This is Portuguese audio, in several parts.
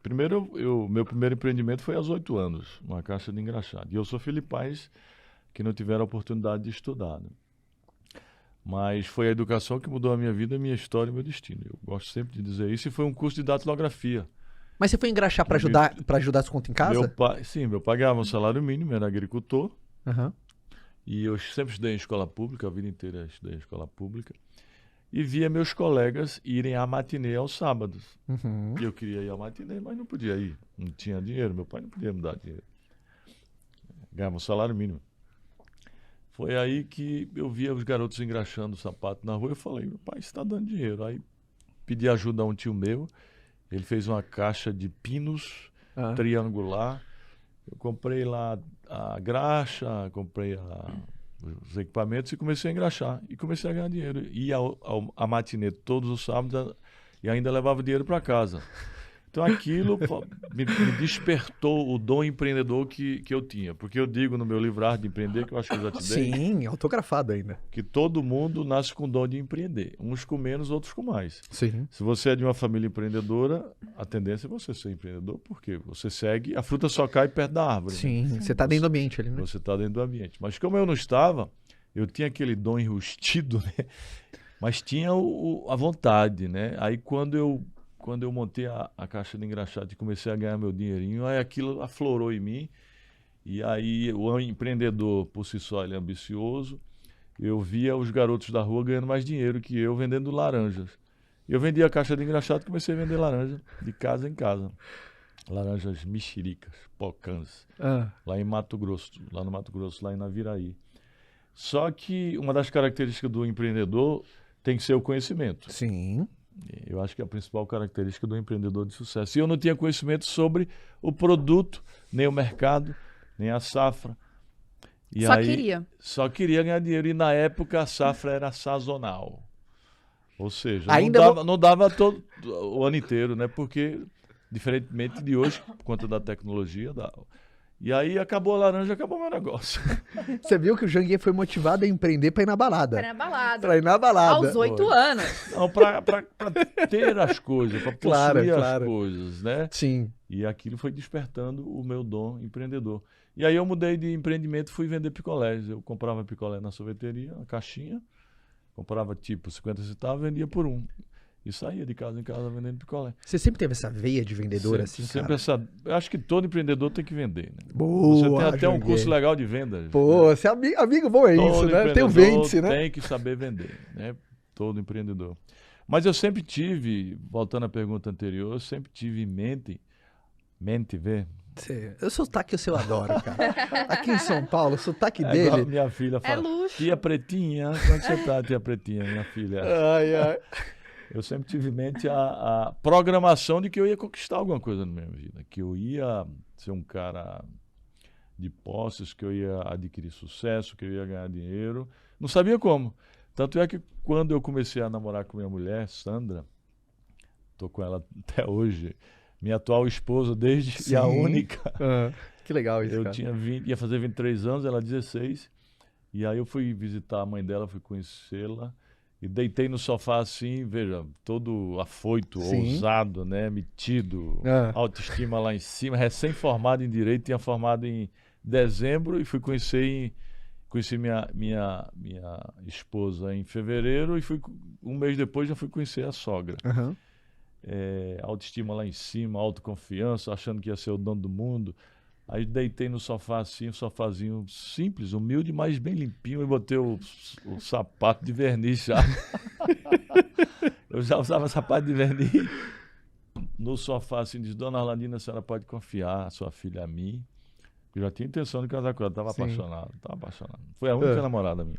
Primeiro, meu primeiro empreendimento foi aos 8 anos, uma caixa de engraxado. E eu sou filho de pais que não tiveram a oportunidade de estudar, né? Mas foi a educação que mudou a minha vida, a minha história e meu destino. Eu gosto sempre de dizer isso. E foi um curso de datilografia. Mas você foi engraxar pra ajudar as contas em casa? Meu pai ganhava um salário mínimo, era agricultor. Aham. E eu sempre estudei em escola pública, a vida inteira estudei em escola pública. E via meus colegas irem à matinê aos sábados. Uhum. E eu queria ir à matinê, mas não podia ir. Não tinha dinheiro, meu pai não podia me dar dinheiro. Ganhava um salário mínimo. Foi aí que eu via os garotos engraxando o sapato na rua. Eu falei, meu pai, você está dando dinheiro. Aí pedi ajuda a um tio meu. Ele fez uma caixa de pinos triangular. Eu comprei lá a graxa, comprei os equipamentos e comecei a engraxar. E comecei a ganhar dinheiro. Ia à matinê todos os sábados e ainda levava dinheiro para casa. Então aquilo me despertou o dom empreendedor que eu tinha. Porque eu digo no meu livro Arte de Empreender, que eu acho que eu já te dei. Sim, autografado ainda. Que todo mundo nasce com o dom de empreender. Uns com menos, outros com mais. Sim. Se você é de uma família empreendedora, a tendência é você ser empreendedor, porque você segue, a fruta só cai perto da árvore. Sim, né? você está dentro do ambiente ali, né? Você está dentro do ambiente. Mas como eu não estava, eu tinha aquele dom enrustido, né? Mas tinha a vontade, né? Aí quando eu montei a caixa de engraxado e comecei a ganhar meu dinheirinho, aí aquilo aflorou em mim. E aí o empreendedor, por si só, ele é ambicioso. Eu via os garotos da rua ganhando mais dinheiro que eu vendendo laranjas. Eu vendia a caixa de engraxado e comecei a vender laranja de casa em casa. Laranjas mexericas, pocãs, lá em Mato Grosso, lá no Mato Grosso, lá em Naviraí. Só que uma das características do empreendedor tem que ser o conhecimento. Sim. Eu acho que é a principal característica do empreendedor de sucesso. E eu não tinha conhecimento sobre o produto, nem o mercado, nem a safra. E só queria ganhar dinheiro. E na época a safra era sazonal. Ou seja, não dava todo o ano inteiro, né? Porque, diferentemente de hoje, por conta da tecnologia, e aí acabou a laranja, acabou o meu negócio. Você viu que o Janguier foi motivado a empreender pra ir na balada. Pra ir na balada. Aos 8 anos. Não, pra ter as coisas, pra possuir as coisas, né? Sim. E aquilo foi despertando o meu dom empreendedor. E aí eu mudei de empreendimento, fui vender picolés. Eu comprava picolé na sorveteria, uma caixinha, comprava tipo 50 centavos, vendia por 1. E saía de casa em casa vendendo picolé. Você sempre teve essa veia de vendedor assim, cara? Eu acho que todo empreendedor tem que vender, né? Boa, você tem até um curso legal de vendas. Pô, né? Você é amigo bom é isso, né? Tem o vende-se, né? Tem que saber vender, né? Todo empreendedor. Mas eu sempre tive, voltando à pergunta anterior, eu sempre tive em mente, vê? O sotaque eu adoro, cara. Aqui em São Paulo, o sotaque dele... Igual minha filha fala, luxo. Tia Pretinha, como é que você tá, tia Pretinha, minha filha? Ai. Eu sempre tive em mente a programação de que eu ia conquistar alguma coisa na minha vida, que eu ia ser um cara de posses, que eu ia adquirir sucesso, que eu ia ganhar dinheiro. Não sabia como. Tanto é que quando eu comecei a namorar com minha mulher, Sandra, estou com ela até hoje, minha atual esposa desde e a única. Que legal isso, cara. Ia fazer 23 anos, ela 16, e aí eu fui visitar a mãe dela, fui conhecê-la, e deitei no sofá assim, veja, todo afoito, ousado, né, metido, autoestima lá em cima, recém-formado em Direito, tinha formado em dezembro e conheci minha esposa em fevereiro e um mês depois já fui conhecer a sogra. Autoestima lá em cima, autoconfiança, achando que ia ser o dono do mundo. Aí deitei no sofá assim, um sofazinho simples, humilde, mas bem limpinho, e botei o sapato de verniz já. Eu já usava sapato de verniz no sofá assim, disse, Dona Arlandina, a senhora pode confiar a sua filha a mim. Eu já tinha intenção de casar com ela, estava apaixonado. Foi a única namorada minha.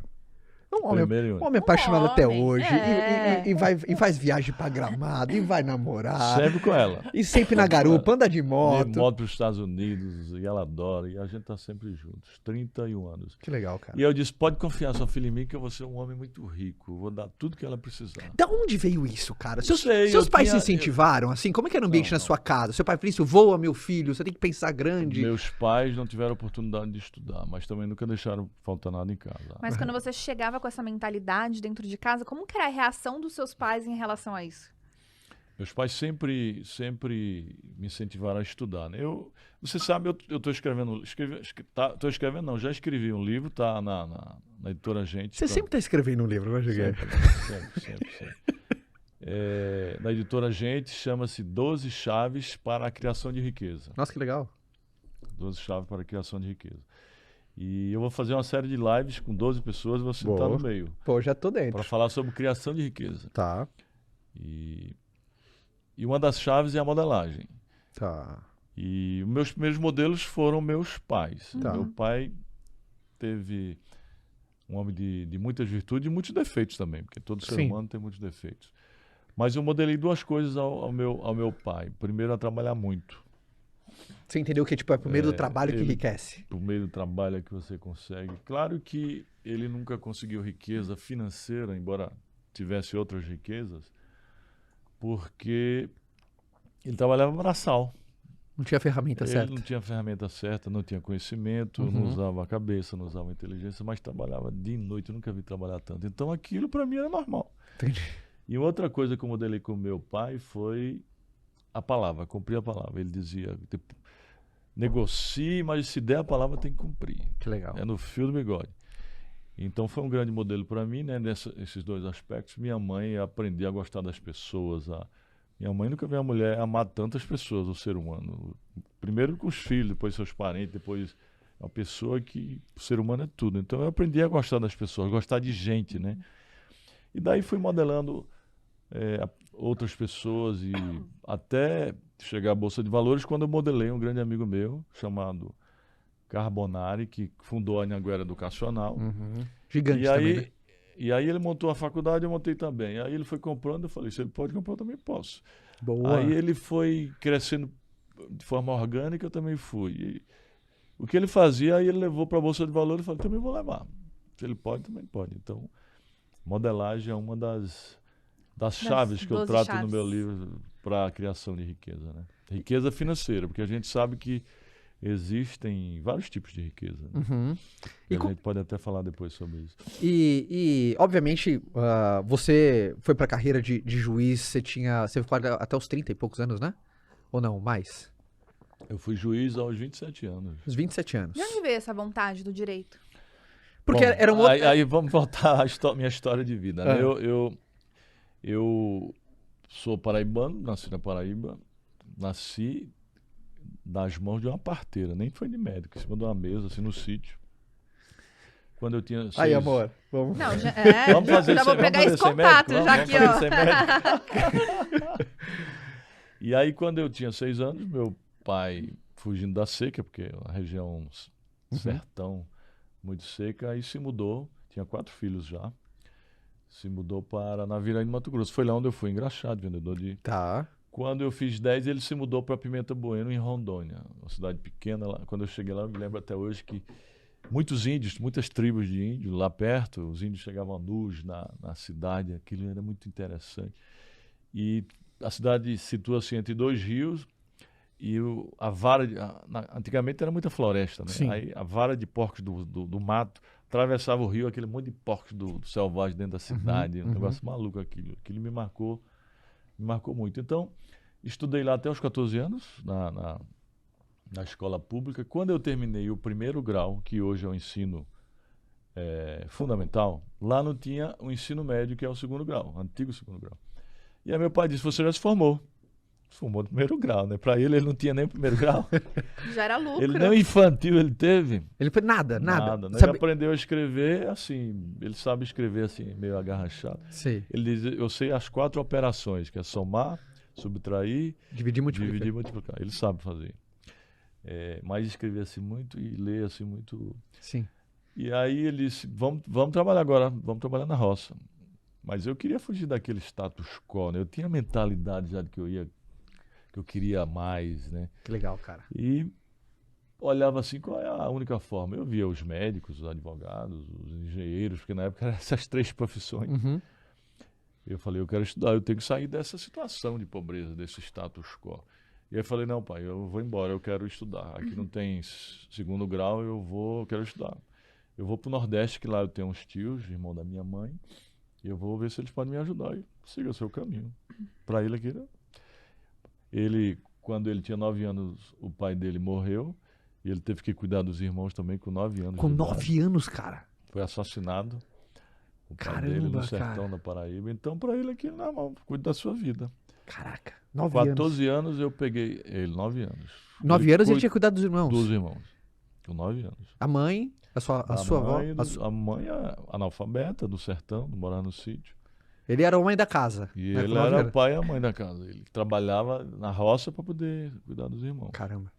Um homem apaixonado até hoje, e faz viagem pra Gramado, e vai namorar. Sempre com ela. E sempre na garupa, anda de moto. De moto pros Estados Unidos, e ela adora, e a gente tá sempre juntos, 31 anos. Que legal, cara. E eu disse, pode confiar sua filha em mim, que eu vou ser um homem muito rico, vou dar tudo que ela precisar. Da onde veio isso, cara? Seus pais se incentivaram, assim? Como é que era o ambiente na sua casa? Seu pai falou isso, voa, meu filho, você tem que pensar grande. Meus pais não tiveram oportunidade de estudar, mas também nunca deixaram faltar nada em casa. Mas quando você chegava com essa mentalidade dentro de casa, como que era a reação dos seus pais em relação a isso? Meus pais sempre me incentivaram a estudar, né? Você sabe, eu estou escrevendo, não, já escrevi um livro, tá na editora Gente. Você sempre está escrevendo um livro, não é, Sempre. Na editora Gente, chama-se 12 Chaves para a Criação de Riqueza. Nossa, que legal. 12 Chaves para a Criação de Riqueza. E eu vou fazer uma série de lives com 12 pessoas, você está no meio. Pô, já tô dentro. Para falar sobre criação de riqueza. Tá. E uma das chaves é a modelagem. Tá. E os meus primeiros modelos foram meus pais. Tá. Meu pai teve um homem de muitas virtudes e muitos defeitos também, porque todo ser humano tem muitos defeitos. Mas eu modelei duas coisas ao meu pai. Primeiro, a trabalhar muito. Você entendeu que tipo, é por meio do trabalho que enriquece? Por meio do trabalho é que você consegue. Claro que ele nunca conseguiu riqueza financeira, embora tivesse outras riquezas, porque ele trabalhava braçal. Não tinha ferramenta certa. Ele não tinha ferramenta certa, não tinha conhecimento, não usava a cabeça, não usava a inteligência, mas trabalhava dia e noite. Eu nunca vi trabalhar tanto. Então aquilo para mim era normal. Entendi. E outra coisa que eu modelei com meu pai foi a palavra, cumprir a palavra. Ele dizia, negocie, mas se der a palavra tem que cumprir. Que legal. É no fio do bigode. Então foi um grande modelo para mim, né, nesses dois aspectos. Minha mãe aprender a gostar das pessoas. Minha mãe nunca viu uma mulher amar tantas pessoas, o ser humano. Primeiro com os filhos, depois seus parentes, depois uma pessoa que o ser humano é tudo. Então eu aprendi a gostar das pessoas, gostar de gente, né? E daí fui modelando outras pessoas e até chegar à Bolsa de Valores, quando eu modelei um grande amigo meu chamado Carbonari, que fundou a Anhanguera Educacional. Gigante também, né? E aí ele montou a faculdade, eu montei também. Aí ele foi comprando, eu falei, se ele pode comprar, eu também posso. Boa. Aí ele foi crescendo de forma orgânica, eu também fui. E o que ele fazia, aí ele levou para a Bolsa de Valores, eu falei, também vou levar. Se ele pode, também pode. Então, modelagem é uma das chaves que eu trato no meu livro para a criação de riqueza, né? Riqueza financeira, porque a gente sabe que existem vários tipos de riqueza, né? E a gente pode até falar depois sobre isso. E obviamente, você foi para a carreira de juiz, você ficou até os 30 e poucos anos, né? Ou não, mais? Eu fui juiz aos 27 anos. Os 27 anos. De onde veio essa vontade do direito? Porque era um outro... Aí vamos voltar à minha história de vida, né? Eu sou paraibano, nasci na Paraíba, nasci nas mãos de uma parteira, nem foi de médico, em cima de uma mesa, assim, no sítio. Quando eu tinha 6... Aí, amor, vamos... Não, vamos fazer já vou pegar esse contato, já aqui, ó. E aí, quando eu tinha 6 anos, meu pai, fugindo da seca, porque a região sertão, muito seca, aí se mudou, tinha 4 filhos já, se mudou para Naviraí, Mato Grosso. Foi lá onde eu fui engraxado, vendedor de... Tá. Quando eu fiz 10, ele se mudou para Pimenta Bueno, em Rondônia, uma cidade pequena. Lá. Quando eu cheguei lá, eu me lembro até hoje que muitos índios, muitas tribos de índios lá perto, os índios chegavam nus na cidade, aquilo era muito interessante. E a cidade situa-se entre 2 rios e a vara... antigamente era muita floresta, né? Sim. Aí a vara de porcos do mato atravessava o rio, aquele monte de porcos do selvagem dentro da cidade, um negócio maluco aquilo. Aquilo me marcou muito. Então, estudei lá até os 14 anos, na escola pública. Quando eu terminei o primeiro grau, que hoje é o ensino fundamental, lá não tinha o ensino médio, que é o segundo grau, o antigo segundo grau. E aí meu pai disse, você já se formou. Se formou no primeiro grau, né? Para ele não tinha nem o primeiro grau. Já era lucro. Ele nem o infantil ele teve. Ele foi nada. Né? Sabe... Ele aprendeu a escrever assim, ele sabe escrever assim, meio agarrachado. Sim. Ele diz, eu sei as 4 operações, que é somar, subtrair, dividir e multiplicar. Ele sabe fazer. Mas escrever assim muito e ler assim muito. Sim. E aí ele disse, vamos trabalhar agora, vamos trabalhar na roça. Mas eu queria fugir daquele status quo, né? Eu tinha a mentalidade já de que eu queria mais, né? Que legal, cara. E olhava assim, qual é a única forma? Eu via os médicos, os advogados, os engenheiros, porque na época eram essas 3 profissões. Eu falei, eu quero estudar, eu tenho que sair dessa situação de pobreza, desse status quo. E aí eu falei, não, pai, eu vou embora, eu quero estudar. Aqui não tem segundo grau, eu quero estudar. Eu vou para o Nordeste, que lá eu tenho uns tios, irmão da minha mãe, e eu vou ver se eles podem me ajudar. E siga o seu caminho. Para ele aqui, Quando ele tinha 9 anos, o pai dele morreu. E ele teve que cuidar dos irmãos também com 9 anos. Com de 9 idade. anos, cara. Foi assassinado. O pai Caramba, dele no sertão cara. da Paraíba. Então, para ele aqui, não, cuide da sua vida. Caraca, 9 Com anos. 14 anos eu peguei ele, 9 anos. 9 anos ele tinha cuidado dos irmãos. Dos irmãos. Com 9 anos. A mãe, a sua avó. A mãe é analfabeta do sertão, morava no sítio. Ele era o mãe da casa. E né, ele com 9 era anos. o pai e a mãe da casa. Ele trabalhava na roça para poder cuidar dos irmãos. Caramba.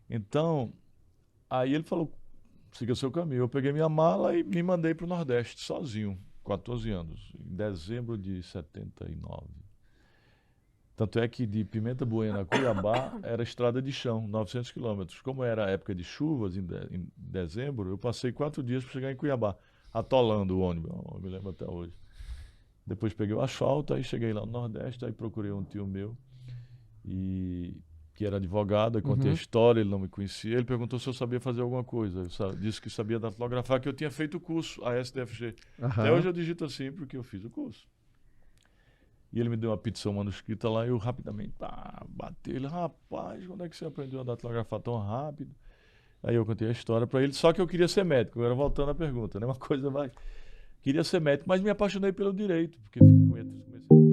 Então, aí ele falou, siga seu caminho. Eu peguei minha mala e me mandei para o Nordeste, sozinho, 14 anos, em dezembro de 79. Tanto é que de Pimenta Buena a Cuiabá era estrada de chão, 900 quilômetros. Como era a época de chuvas, em dezembro, eu passei 4 dias para chegar em Cuiabá, atolando o ônibus, eu me lembro até hoje. Depois peguei o asfalto, aí cheguei lá no Nordeste, aí procurei um tio meu, que era advogado, aí contei a história, ele não me conhecia, ele perguntou se eu sabia fazer alguma coisa. Eu disse que sabia datilografar, que eu tinha feito o curso, a SDFG. Até hoje eu digito assim, porque eu fiz o curso. E ele me deu uma petição manuscrita lá, e eu rapidamente, bateu. Ele, rapaz, quando é que você aprendeu a datilografar tão rápido? Aí eu contei a história para ele, só que eu queria ser médico, agora voltando à pergunta, né? Uma coisa mais... Queria ser médico, mas me apaixonei pelo direito, porque comecei